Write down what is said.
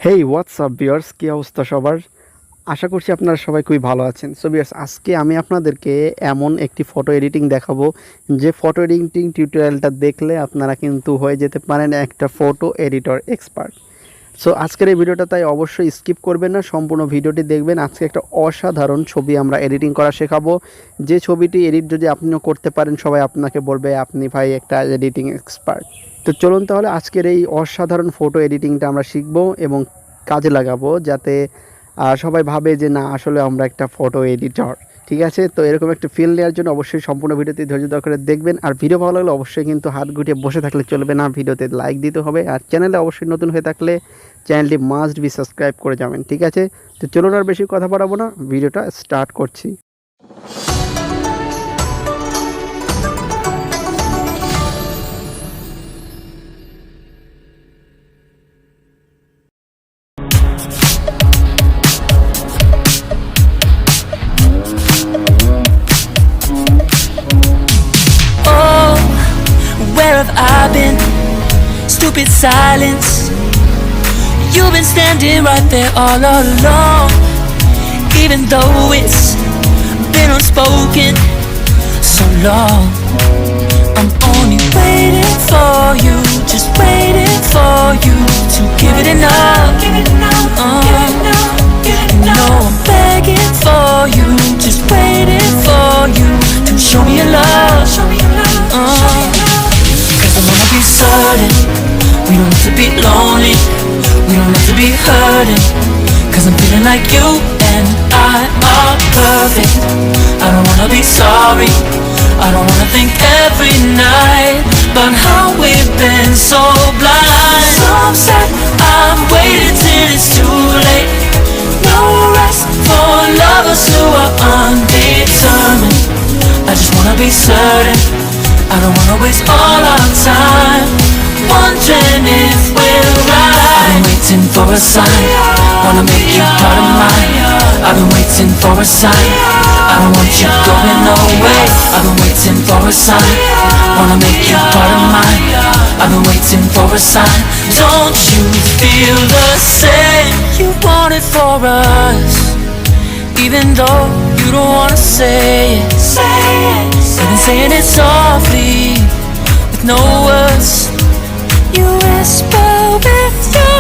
হেই WhatsApp viewers, কী অবস্থা সবার? আশা করছি আপনারা সবাই খুবই ভালো আছেন। সো ভিউয়ার্স, আজকে আমি আপনাদেরকে এমন একটি ফটো এডিটিং দেখাবো যে ফটো এডিটিং টিউটোরিয়ালটা দেখলে আপনারা কিন্তু হয়ে যেতে পারেন একটা ফটো এডিটর এক্সপার্ট। সো আজকের এই ভিডিওটা তাই অবশ্যই স্কিপ করবেন না, সম্পূর্ণ ভিডিওটি দেখবেন। আজকে একটা অসাধারণ ছবি আমরা এডিটিং করা শেখাবো, যে ছবিটি এডিট যদি আপনিও করতে পারেন সবাই আপনাকে বলবে আপনি ভাই একটা এডিটিং এক্সপার্ট। তো চলুন তাহলে আজকের এই অসাধারণ ফটো এডিটিংটা আমরা শিখবো এবং কাজে লাগাবো, যাতে সবাই ভাবে যে না আসলে আমরা একটা ফটো এডিটর। ঠিক আছে, তো এরকম একটা ফিল নেওয়ার জন্য অবশ্যই সম্পূর্ণ ভিডিওতে ধৈর্য ধরে দেখবেন। আর ভিডিও ভালো লাগলে অবশ্যই কিন্তু হাত গুটিয়ে বসে থাকলে চলবে না, ভিডিওতে লাইক দিতে হবে। আর চ্যানেলে অবশ্যই নতুন হয়ে থাকলে চ্যানেলটি মাস্ট বি সাবস্ক্রাইব করে যাবেন। ঠিক আছে, তো চলুন আর বেশি কথা বাড়াবো না, ভিডিওটা স্টার্ট করছি। Where have I been? Stupid silence. You've been standing right there all along, even though it's been unspoken so long. I'm only waiting for you, just waiting for you to give it enough. You know I'm begging for you, just waiting for you to show me your love. Cause I wanna be certain we don't have to be lonely, we don't have to be hurting. Cause I'm feeling like you and I are perfect. I don't wanna be sorry, I don't wanna think every night about how we've been so blind. So upset, I'm waiting till it's too late. No rest for lovers who are undetermined. I just wanna be certain, I don't wanna waste all our time wondering if we're right. I've been waiting for a sign, wanna make you part of mine. I've been waiting for a sign, I don't want you going away. I've been waiting for a sign, wanna make you part of mine. I've been waiting for a sign. Don't you feel the same? You want it for us, even though you don't wanna say it. You've been saying it softly, with no words. You whisper with your